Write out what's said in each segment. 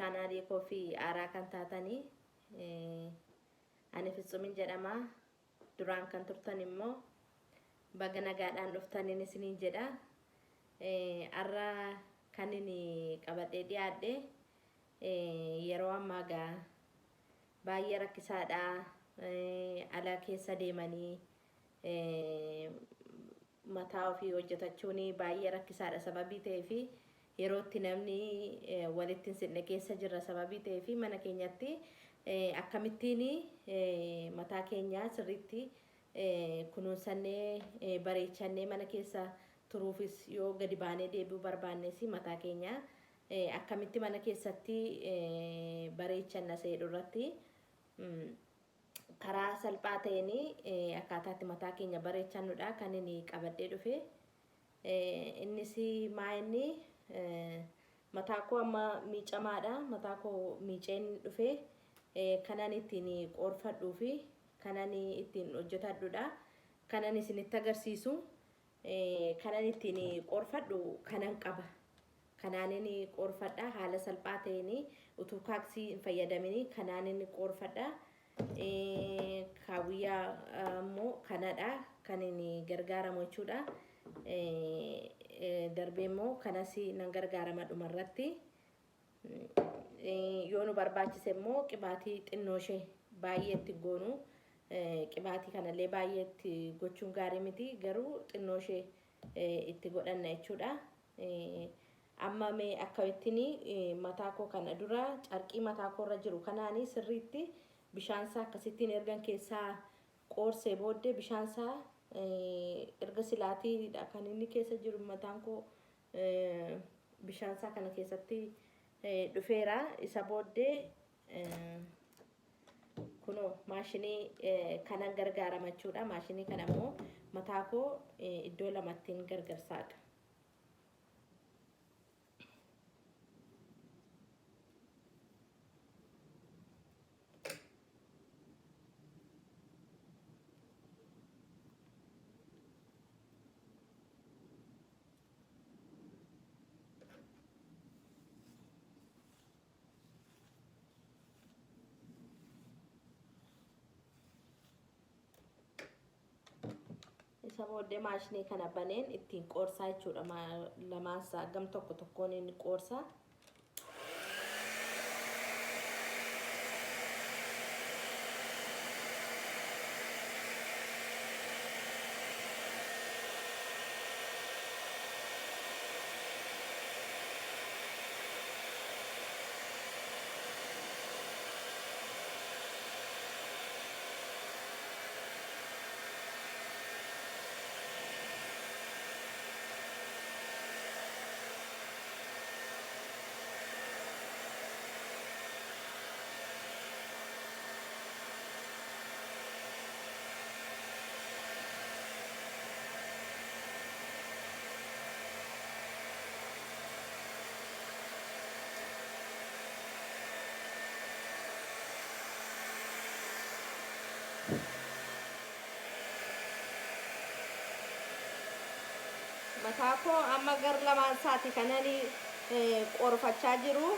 chaanaalii koo fi aaraa kan taatanii ani Fitsumin jedhama. Duraan kan turtan immoo baga nagaadhaan dhuftaniin isiniin jedha. Har'a kan inni qabadhee dhiyaadhe yeroo ammaa gaa baay'ee rakkisaadha. Ala keessa deemanii mataa ofii hojjetachuun baay'ee rakkisaadha sababii ta'eef yerootti namni walitti hin sinne keessa jirra sababii ta'eef mana keenyatti akkamittiin mataa keenya sirriitti kunuunsannee bareechannee mana keessa turuufis yoo gadi baanee deebi'uu barbaannes mataa keenya akkamitti mana keessatti bareechanna seedhu irratti karaa salphaa ta'een akkaataatti mataa keenya bareechannudha kan inni qabadhee dhufe. Innis maa'inni mataa koo amma miicamaadha. Mataa koo miiceen dhufe kanan ittiin qoorfadhuu fi kanan ittiin hojjetadhudha. Kanan isinitti agarsiisu kanan ittiin qoorfadhu kanan qaba. Kanaanin qoorfadha haala salphaa ta'een utuu kaaksii hin fayyadamin kanaanin qoorfadha. Kaawiyyaa immoo kanadha kan inni gargaaramu jechuudha. Darbee immoo kanas nan gargaarama dhumarratti. Yoo nu barbaachise immoo qibaatii xinnoo ishee baay'ee itti goonu. Qibaatii kanallee baay'ee itti gochuun gaarii miti garuu xinnoo ishee itti godhanna jechuudha. Amma mee akkamittiin mataa koo kana dura carqii mataa koo irra jiru kanaanii sirriitti bishaansaa akkasittiin ergan keessaa qoorsee booddee bishaansaa erga silaatiidha kan inni keessa jiru mataan koo bishaansaa kana keessatti dhufeera. Isa booddee kunoo maashinii kanan gargaarama jechuudha. Maashinii kana immoo mataa koo iddoo lamattiin gargar saaqa. Isa booddee maashinii kana baneen ittiin qoorsaa jechuudha. Lamaansaa gam tokko tokkoon inni qoorsaa. Mataa koo amma gar lamaan isaati kanani qoorfachaa jiru.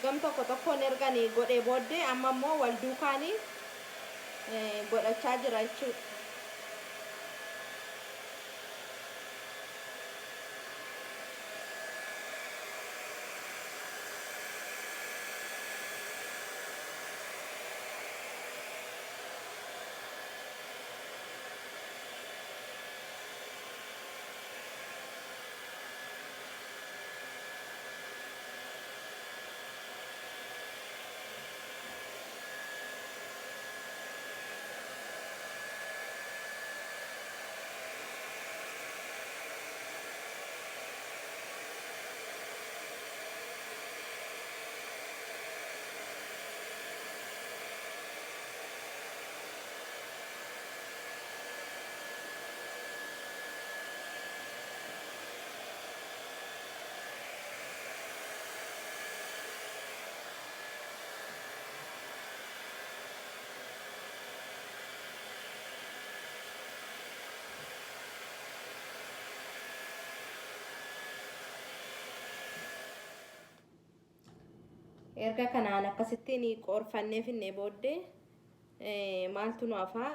Gam tokko tokkoon erganii godhee booddee amma immoo wal duukaanii godhachaa jira jechuudha. erga kanaan akkasittiin qorfannee finnee booddee maaltu nu hafaa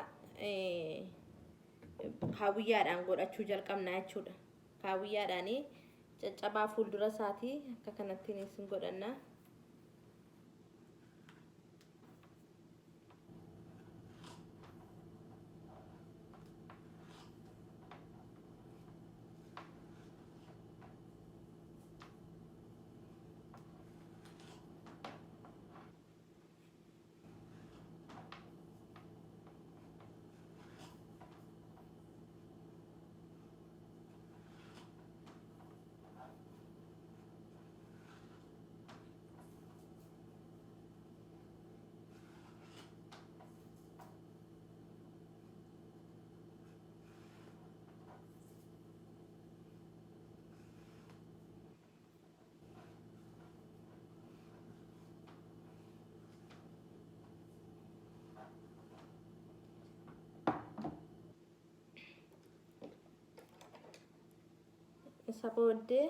kaawiyyaadhaan godhachuu jalqabna jechuudha. Kaawiyyaadhaan caccabaa fuuldura isaatii akka kanattiin isin godhanna. Isa booddee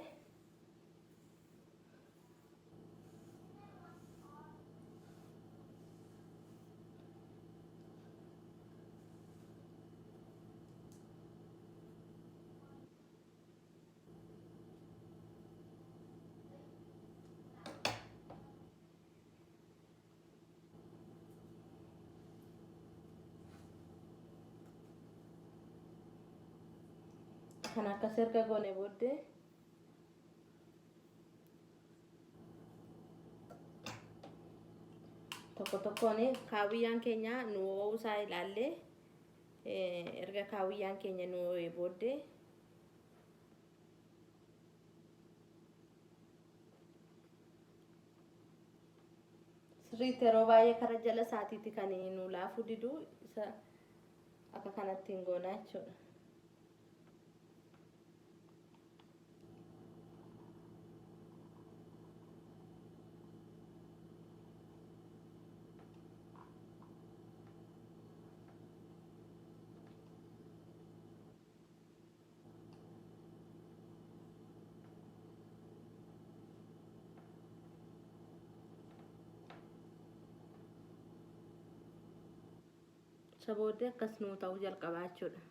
kan akkas erga goone booddee tokko tokkoon kaawiyyaan keenya nu ho'uusaa ilaallee erga kaawiyyaan keenya nu ho'ee booddee sirriitti yeroo baay'ee kara jala isaatiitti kan nu laafuu didu isa akka kanattiin goonaa jechuudha. Isa booddee akkas nuu ta'uu jalqabaa jechuudha.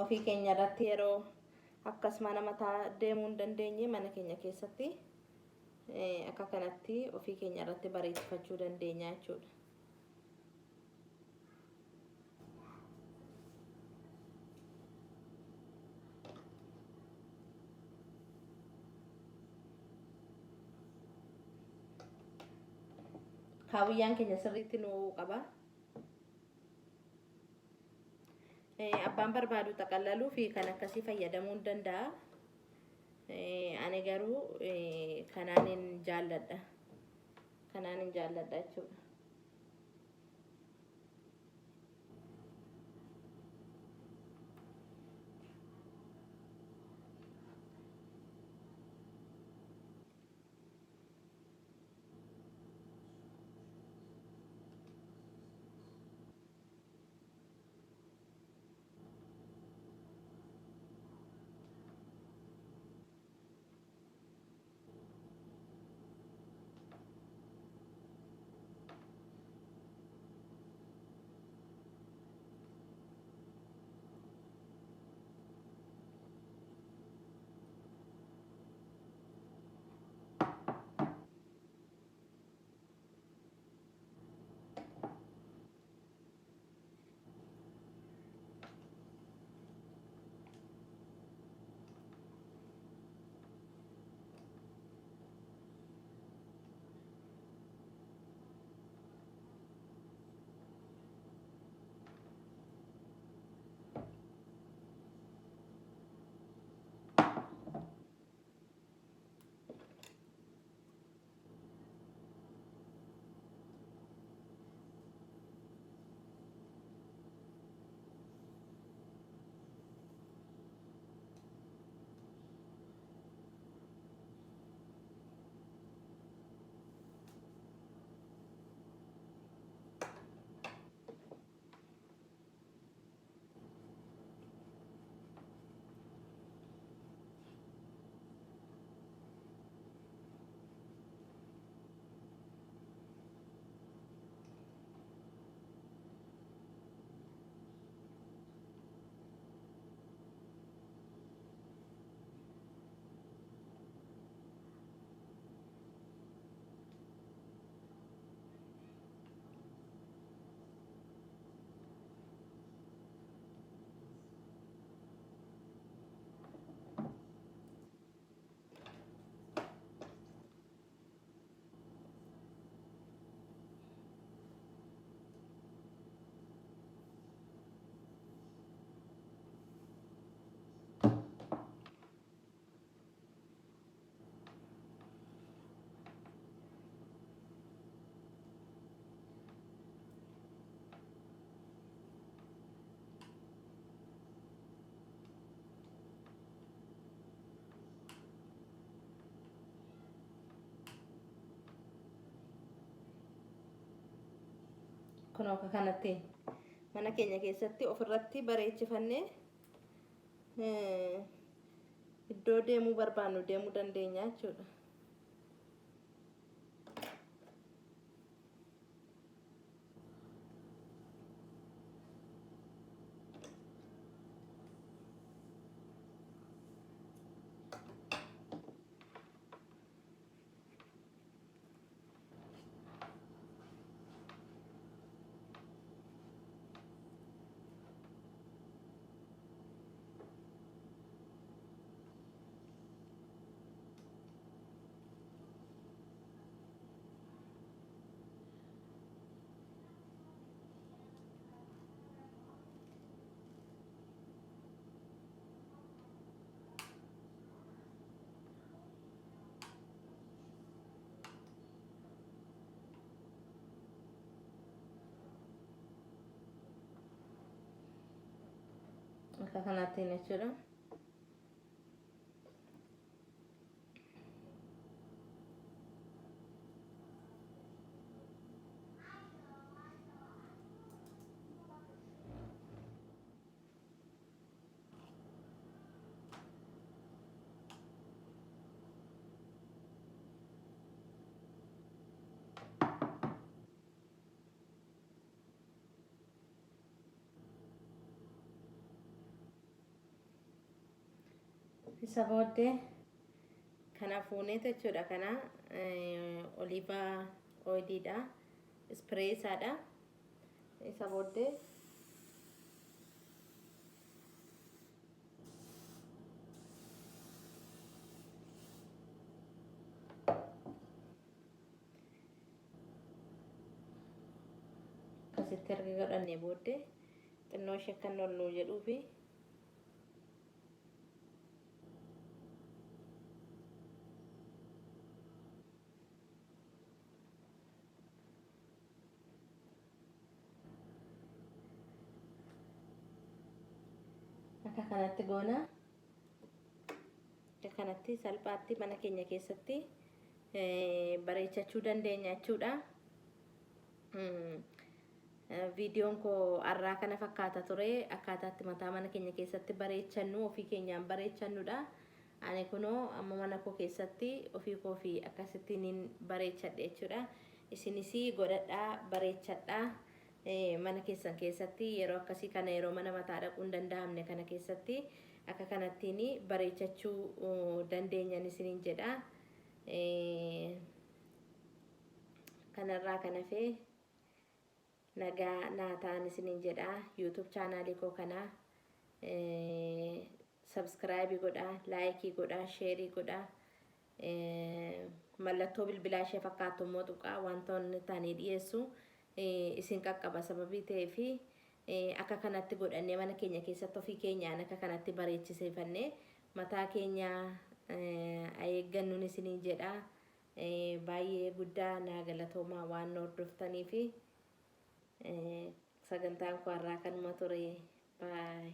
Ofii keenya irratti yeroo akkas mana mataa deemuu hin dandeenye mana keenya keessatti akka kanatti ofii keenya irratti bareeffachuu dandeenya jechuudha. Kaawiyyaan keenya sirriitti nu ho'uu qaba. Abbaan barbaadu xaqallaluu fi kan akkasii fayyadamuu ni danda'a. Ani garuu kanaanin jaalladha. Kanaanin jaalladha jechuudha. kun akka kanatti mana keenya keessatti ofirratti bareechifannee iddoo deemuu barbaannu deemuu dandeenya jechuudha. Akka kanatti jechuudha. Isa booddee kana fuunee jechuudha. Kana oliiva oiliidha, ispreesaadha. Isa booddee akkasitti erga godhannee booddee xinnoo ishee akka nolluu jedhuufi akka kanatti goona. Akka kanatti salphaatti mana keenya keessatti bareechachuu dandeenya jechuudha. Viidiyoon koo har'aa kana fakkaata ture. Akkaataatti mataa mana keenya keessatti bareechannu, ofii keenyaan bareechannudha. Ani kunoo amma mana koo keessatti ofii koo fi akkasittiin bareechadhe jechuudha. Isinis godhadhaa, bareechadhaa. Mana keessan keessatti yeroo akkasii kana yeroo mana mataa dhaquu hin danda'amne kana keessatti akka kanattiin bareechachuu dandeenyan isiniin jedha. Kanarraa kan hafe nagaa naa ta'an isiniin jedha. YouTube chaanaalii koo kana subscribe godha, like godha, share godha. Mallattoo bilbilaa ishee fakkaattu immoo tuqaa wantoonni ta'anii dhiyeessu isin qaqqaba sababii ta'eef akka kanatti godhannee mana keenya keessatti ofii keenyaan akka kanatti bareechisifannee mataa keenya eeggannuun isiniin jedha. Baay'ee guddaa naa galatoomaa waan hordoftaniif. Sagantaan koo har'aa kanuma ture. Bye.